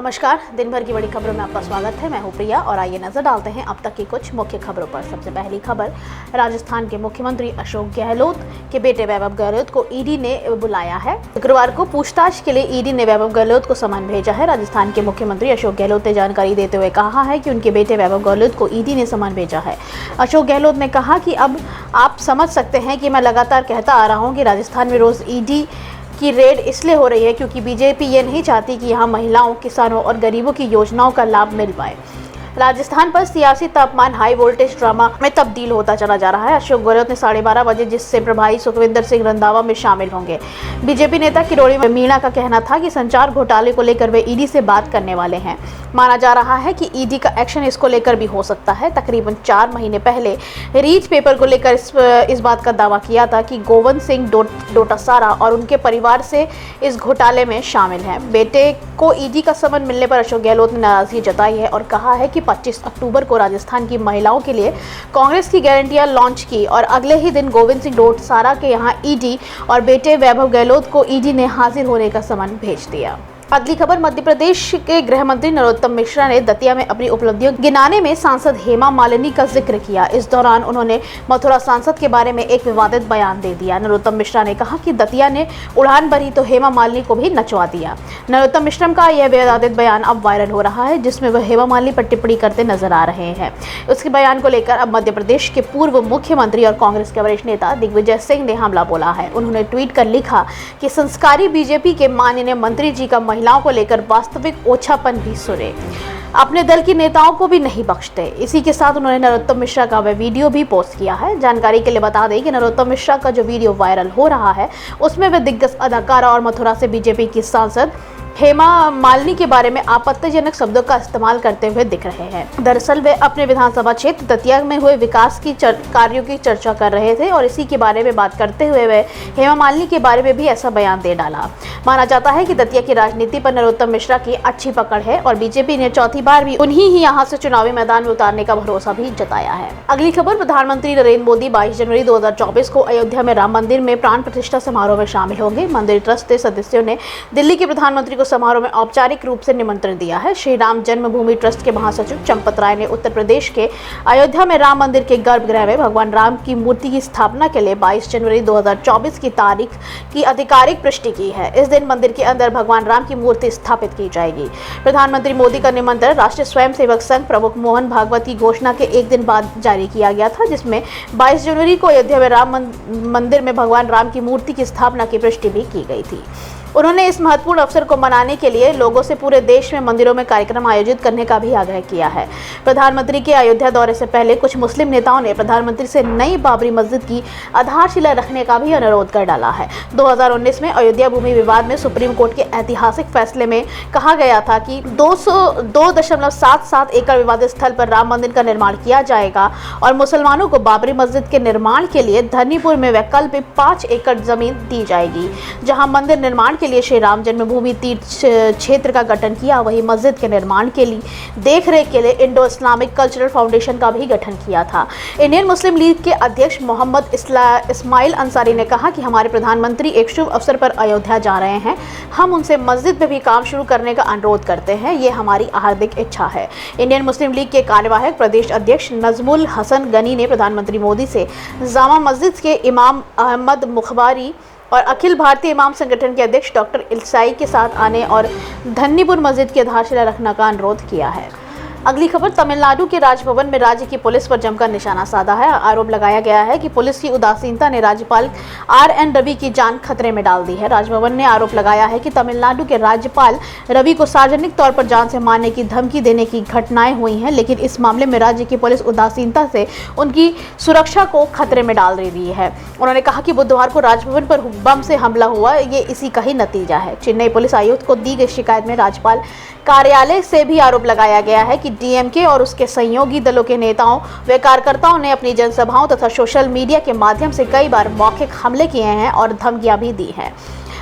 नमस्कार। दिन भर की बड़ी खबरों में आपका स्वागत है। मैं हूं प्रिया और आइए नजर डालते हैं अब तक की कुछ मुख्य खबरों पर। सबसे पहली खबर, राजस्थान के मुख्यमंत्री अशोक गहलोत के बेटे वैभव गहलोत को ईडी ने बुलाया है। शुक्रवार को पूछताछ के लिए ईडी ने वैभव गहलोत को समन भेजा है। राजस्थान के मुख्यमंत्री अशोक गहलोत ने जानकारी देते हुए कहा है कि उनके बेटे वैभव गहलोत को ईडी ने समन भेजा है। अशोक गहलोत ने कहा कि अब आप समझ सकते हैं कि मैं लगातार कहता आ रहा हूँ कि राजस्थान में रोज ईडी की रेड इसलिए हो रही है क्योंकि बीजेपी ये नहीं चाहती कि यहाँ महिलाओं, किसानों और गरीबों की योजनाओं का लाभ मिल पाए। राजस्थान पर सियासी तापमान हाई वोल्टेज ड्रामा में तब्दील होता चला जा रहा है। अशोक गहलोत ने 12:30 बजे जिससे प्रभारी सुखविंदर सिंह रंधावा में शामिल होंगे। बीजेपी नेता किरोड़ी मीणा का कहना था कि संचार घोटाले को लेकर वे ईडी से बात करने वाले हैं। माना जा रहा है कि ईडी का एक्शन इसको लेकर भी हो सकता है। तकरीबन 4 महीने पहले रीच पेपर को लेकर इस बात का दावा किया था कि गोविंद सिंह डोटासरा और उनके परिवार से इस घोटाले में शामिल हैं। बेटे को ईडी का समन मिलने पर अशोक गहलोत ने नाराजगी जताई है और कहा है कि 25 अक्टूबर को राजस्थान की महिलाओं के लिए कांग्रेस की गारंटियां लॉन्च की और अगले ही दिन गोविंद सिंह डोटासरा के यहां ईडी और बेटे वैभव गहलोत को ईडी ने हाजिर होने का समन भेज दिया। अगली खबर, मध्य प्रदेश के गृह मंत्री नरोत्तम मिश्रा ने दतिया में अपनी उपलब्धियों गिनाने में सांसद हेमा मालिनी का जिक्र किया। इस दौरान उन्होंने मथुरा सांसद के बारे में एक विवादित बयान दे दिया। नरोत्तम मिश्रा ने कहा कि दतिया ने उड़ान भरी तो हेमा मालिनी को भी नचवा दिया। नरोत्तम मिश्रा का यह विवादित बयान अब वायरल हो रहा है, जिसमें वह हेमा मालिनी पर टिप्पणी करते नजर आ रहे हैं। उसके बयान को लेकर अब मध्य प्रदेश के पूर्व मुख्यमंत्री और कांग्रेस के वरिष्ठ नेता दिग्विजय सिंह ने हमला बोला है। उन्होंने ट्वीट कर लिखा कि संस्कारी बीजेपी के माननीय मंत्री जी का महिलाओं को लेकर वास्तविक ओछापन भी सुने, अपने दल के नेताओं को भी नहीं बख्शते। इसी के साथ उन्होंने नरोत्तम मिश्रा का वह वीडियो भी पोस्ट किया है। जानकारी के लिए बता दें कि नरोत्तम मिश्रा का जो वीडियो वायरल हो रहा है उसमें वे दिग्गज अदाकारा और मथुरा से बीजेपी की सांसद हेमा मालिनी के बारे में आपत्तिजनक शब्दों का इस्तेमाल करते हुए दिख रहे हैं। दरअसल वे अपने विधानसभा क्षेत्र दतिया में हुए विकास की कार्यों की चर्चा कर रहे थे और इसी के बारे में बात करते हुए वे हेमा मालिनी के बारे में भी ऐसा बयान दे डाला। माना जाता है कि दतिया की राजनीति पर नरोत्तम मिश्रा की अच्छी पकड़ है और बीजेपी ने चौथी बार भी उन्हीं ही यहां से चुनावी मैदान में उतारने का भरोसा भी जताया है। अगली खबर, प्रधानमंत्री नरेंद्र मोदी 22 जनवरी 2024 को अयोध्या में राम मंदिर में प्राण प्रतिष्ठा समारोह में शामिल होंगे। मंदिर ट्रस्ट के सदस्यों ने दिल्ली के प्रधानमंत्री को समारोह में औपचारिक रूप से निमंत्रण दिया है। श्री राम जन्मभूमि ट्रस्ट के महासचिव चंपत राय ने उत्तर प्रदेश के अयोध्या में राम मंदिर के गर्भगृह में भगवान राम की मूर्ति की स्थापना के लिए 22 जनवरी 2024 की तारीख की आधिकारिक पुष्टि की है। इस दिन मंदिर के अंदर भगवान राम की मूर्ति स्थापित की जाएगी। प्रधानमंत्री मोदी का निमंत्रण राष्ट्रीय स्वयंसेवक संघ प्रमुख मोहन भागवत की घोषणा के एक दिन बाद जारी किया गया था, जिसमें 22 जनवरी को अयोध्या में राम मंदिर में भगवान राम की मूर्ति की स्थापना की पुष्टि भी की गई थी। उन्होंने इस महत्वपूर्ण अवसर को मनाने के लिए लोगों से पूरे देश में मंदिरों में कार्यक्रम आयोजित करने का भी आग्रह किया है। प्रधानमंत्री के अयोध्या दौरे से पहले कुछ मुस्लिम नेताओं ने प्रधानमंत्री से नई बाबरी मस्जिद की आधारशिला रखने का भी अनुरोध कर डाला है। 2019 में अयोध्या भूमि विवाद में सुप्रीम कोर्ट के ऐतिहासिक फैसले में कहा गया था कि 202.77 एकड़ विवादित स्थल पर राम मंदिर का निर्माण किया जाएगा और मुसलमानों को बाबरी मस्जिद के निर्माण के लिए धरनीपुर में वैकल्पिक 5 एकड़ जमीन दी जाएगी। जहां मंदिर निर्माण के लिए श्री राम जन्मभूमि तीर्थ क्षेत्र का गठन किया, वही मस्जिद के निर्माण के लिए देखरेख के लिए इंडो इस्लामिक कल्चरल फाउंडेशन का भी गठन किया था। इंडियन मुस्लिम लीग के अध्यक्ष मोहम्मद इस्माइल अंसारी ने कहा कि हमारे प्रधानमंत्री एक शुभ अवसर पर अयोध्या जा रहे हैं। हम उनसे मस्जिद में भी काम शुरू करने का अनुरोध करते हैं, ये हमारी हार्दिक इच्छा है। इंडियन मुस्लिम लीग के कार्यवाहक प्रदेश अध्यक्ष नजमुल हसन गनी ने प्रधानमंत्री मोदी से जामा मस्जिद के इमाम अहमद मुखबारी और अखिल भारतीय इमाम संगठन के अध्यक्ष डॉक्टर इल्साई के साथ आने और धन्नीपुर मस्जिद की आधारशिला रखने का अनुरोध किया है। अगली खबर, तमिलनाडु के राजभवन में राज्य की पुलिस पर जमकर निशाना साधा है। आरोप लगाया गया है कि पुलिस की उदासीनता ने राज्यपाल RN रवि की जान खतरे में डाल दी है। राजभवन ने आरोप लगाया है कि तमिलनाडु के राज्यपाल रवि को सार्वजनिक तौर पर जान से मारने की धमकी देने की घटनाएं हुई हैं, लेकिन इस मामले में राज्य की पुलिस उदासीनता से उनकी सुरक्षा को खतरे में डाल रही है। उन्होंने कहा कि बुधवार को राजभवन पर बम से हमला हुआ, ये इसी का ही नतीजा है। चेन्नई पुलिस आयुक्त को दी गई शिकायत में राज्यपाल कार्यालय से भी आरोप लगाया गया है कि DMK और उसके सहयोगी दलों के नेताओं व कार्यकर्ताओं ने अपनी जनसभाओं तथा सोशल मीडिया के माध्यम से कई बार मौखिक हमले किए हैं और धमकियां भी दी हैं।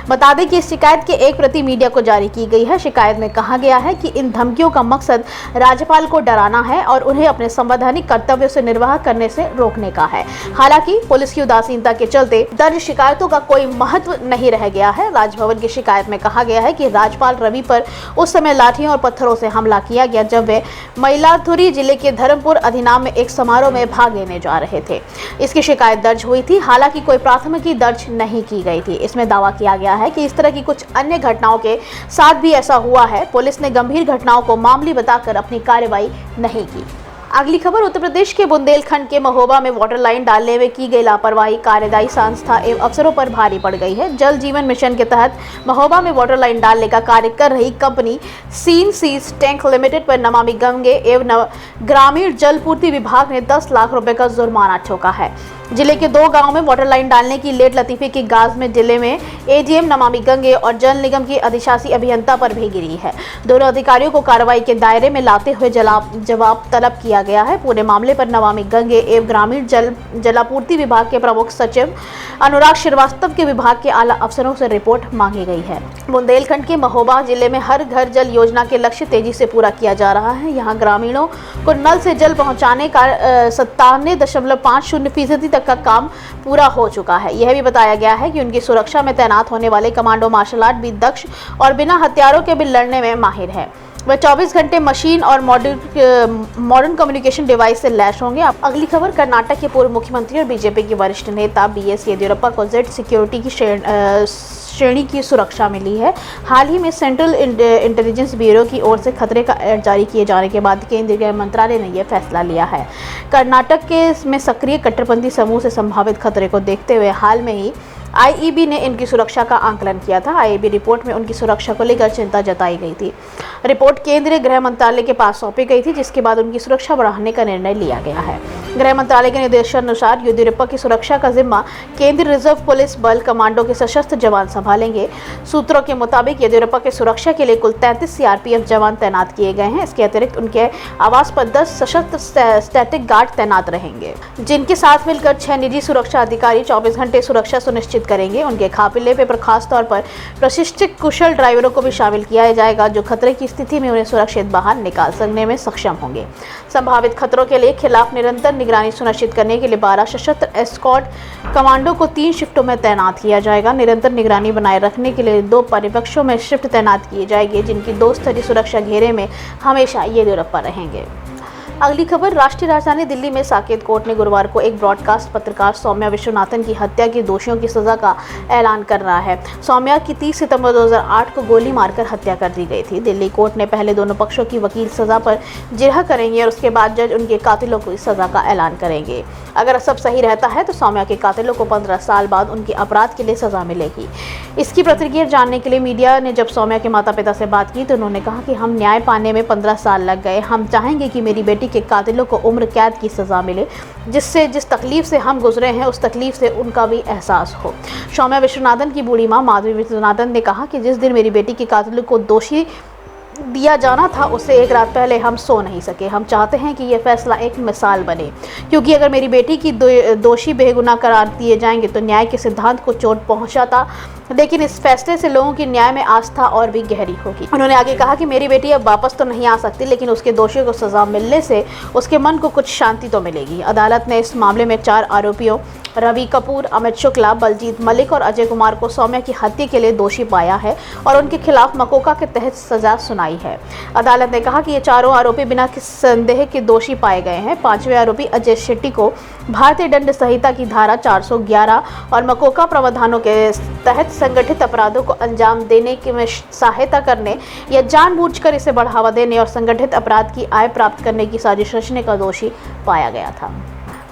बता दें कि इस शिकायत की एक प्रति मीडिया को जारी की गई है। शिकायत में कहा गया है कि इन धमकियों का मकसद राज्यपाल को डराना है और उन्हें अपने संवैधानिक कर्तव्यों से निर्वाह करने से रोकने का है। हालांकि पुलिस की उदासीनता के चलते दर्ज शिकायतों का कोई महत्व नहीं रह गया है। राजभवन की शिकायत में कहा गया है कि राज्यपाल रवि पर उस समय लाठियों और पत्थरों से हमला किया गया जब वे मयिलादुथुरी जिले के धर्मपुर अधिनाम में एक समारोह में भाग लेने जा रहे थे। इसकी शिकायत दर्ज हुई थी। हालांकि कोई प्राथमिकी दर्ज नहीं की गई थी। इसमें दावा किया गया है कि इस तरह की कुछ अन्य घटनाओं के साथ भी ऐसा हुआ है। पुलिस ने गंभीर घटनाओं को मामूली बताकर अपनी कार्रवाई नहीं की। अगली खबर, उत्तर प्रदेश के बुंदेलखंड के महोबा में वाटर लाइन डालने में की गई लापरवाही कार्यदायी संस्था एवं अफसरों पर भारी पड़ गई है। जल जीवन मिशन के तहत महोबा में वाटर लाइन डालने का कार्य कर रही कंपनी सीन सीज टैंक लिमिटेड पर नमामि गंगे एवं ग्रामीण जल पूर्ति विभाग ने 10 लाख रुपए का जुर्माना ठोका है। जिले के 2 गांवों में वाटर लाइन डालने की लेट लतीफे की गाज में जिले में एडीएम नमामि गंगे और जल निगम की अधिशासी अभियंता पर भी गिरी है। दोनों अधिकारियों को कार्रवाई के दायरे में लाते हुए जवाब तलब किया गया है। पूरे मामले पर नमामि गंगे एवं ग्रामीण जलापूर्ति विभाग के प्रमुख सचिव अनुराग श्रीवास्तव के विभाग के आला अफसरों से रिपोर्ट मांगी गई है। बुंदेलखंड के महोबा जिले में हर घर जल योजना के लक्ष्य तेजी से पूरा किया जा रहा है। यहाँ ग्रामीणों को नल से जल पहुँचाने का 97.50% तक का काम पूरा हो चुका है। यह भी बताया गया है कि उनकी सुरक्षा में तैनात होने वाले कमांडो मार्शल आर्ट भी दक्ष और बिना हथियारों के भी लड़ने में माहिर है। वह 24 घंटे मशीन और मॉडर्न कम्युनिकेशन डिवाइस से लैस होंगे। अगली खबर, कर्नाटक के पूर्व मुख्यमंत्री और बीजेपी के वरिष्ठ नेता बीएस येदियुरप्पा को जेड सिक्योरिटी की श्रेणी की सुरक्षा मिली है। हाल ही में सेंट्रल इंटेलिजेंस ब्यूरो की ओर से खतरे का अलर्ट जारी किए जाने के बाद केंद्रीय गृह मंत्रालय ने यह फैसला लिया है। कर्नाटक में सक्रिय कट्टरपंथी समूह से संभावित खतरे को देखते हुए हाल में ही आईईबी ने इनकी सुरक्षा का आंकलन किया था। आईईबी रिपोर्ट में उनकी सुरक्षा को लेकर चिंता जताई गई थी। रिपोर्ट केंद्रीय गृह मंत्रालय के पास सौंपी गई थी, जिसके बाद उनकी सुरक्षा बढ़ाने का निर्णय लिया गया है। गृह मंत्रालय के निर्देशानुसार येदियुरप्पा की सुरक्षा का जिम्मा केंद्रीय रिजर्व पुलिस बल कमांडो के सशस्त्र जवान संभालेंगे। सूत्रों के मुताबिक येदियुरप्पा की सुरक्षा के लिए कुल 33 सीआरपीएफ जवान तैनात किए गए हैं। इसके अतिरिक्त उनके आवास पर 10 सशस्त्र स्टैटिक गार्ड तैनात रहेंगे, जिनके साथ मिलकर 6 निजी सुरक्षा अधिकारी 24 घंटे सुरक्षा सुनिश्चित करेंगे। उनके काफिले पर खास तौर पर प्रशिक्षित कुशल ड्राइवरों को भी शामिल किया जाएगा, जो खतरे की स्थिति में उन्हें सुरक्षित बाहर निकाल सकने में सक्षम होंगे। संभावित खतरों के लिए खिलाफ निरंतर निगरानी सुनिश्चित करने के लिए 12 सशस्त्र एस्कॉर्ट कमांडो को 3 शिफ्टों में तैनात किया जाएगा। निरंतर निगरानी बनाए रखने के लिए 2 परिपक्षों में शिफ्ट तैनात किए जाएंगे, जिनकी 2 स्तरीय सुरक्षा घेरे में हमेशा येदियुरप्पा रहेंगे। अगली खबर, राष्ट्रीय राजधानी दिल्ली में साकेत कोर्ट ने गुरुवार को एक ब्रॉडकास्ट पत्रकार सौम्या विश्वनाथन की हत्या के दोषियों की सजा का ऐलान कर रहा है। सौम्या की 30 सितंबर 2008 को गोली मारकर हत्या कर दी गई थी। दिल्ली कोर्ट ने पहले दोनों पक्षों की वकील सजा पर जिरह करेंगे और उसके बाद जज उनके कातिलों को इस सजा का ऐलान करेंगे। अगर सब सही रहता है तो सौम्या के कातिलों को 15 साल बाद उनके अपराध के लिए सजा मिलेगी। इसकी प्रतिक्रिया जानने के लिए मीडिया ने जब सौम्या के माता पिता से बात की तो उन्होंने कहा कि हम न्याय पाने में 15 साल लग गए। हम चाहेंगे कि मेरी बेटी के कातिलों को उम्र कैद की सजा मिले, जिस तकलीफ से हम गुजरे हैं उस तकलीफ से उनका भी एहसास हो। सौम्या विश्वनाथन की बूढ़ी मां माधवी विश्वनाथन ने कहा कि जिस दिन मेरी बेटी के कातिलों को दोषी दिया जाना था उससे एक रात पहले हम सो नहीं सके। हम चाहते हैं कि यह फैसला एक मिसाल बने, क्योंकि अगर मेरी बेटी की दोषी बेगुनाह करार दिए जाएंगे तो न्याय के सिद्धांत को चोट पहुंचाता, लेकिन इस फैसले से लोगों की न्याय में आस्था और भी गहरी होगी। उन्होंने आगे कहा कि मेरी बेटी अब वापस तो नहीं आ सकती, लेकिन उसके दोषियों को सजा मिलने से उसके मन को कुछ शांति तो मिलेगी। अदालत ने इस मामले में 4 आरोपियों रवि कपूर, अमित शुक्ला, बलजीत मलिक और अजय कुमार को सौम्या की हत्या के लिए दोषी पाया है और उनके खिलाफ मकोका के तहत सजा सुनाई है। अदालत ने कहा कि ये चारों आरोपी बिना किसी संदेह के दोषी पाए गए हैं। 5वें आरोपी अजय शेट्टी को भारतीय दंड संहिता की धारा 411 और मकोका प्रावधानों के तहत संगठित अपराधों को अंजाम देने में सहायता करने या जानबूझकर इसे बढ़ावा देने और संगठित अपराध की आय प्राप्त करने की साजिश रचने का दोषी पाया गया था।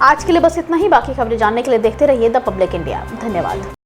आज के लिए बस इतना ही। बाकी खबरें जानने के लिए देखते रहिए द पब्लिक इंडिया। धन्यवाद।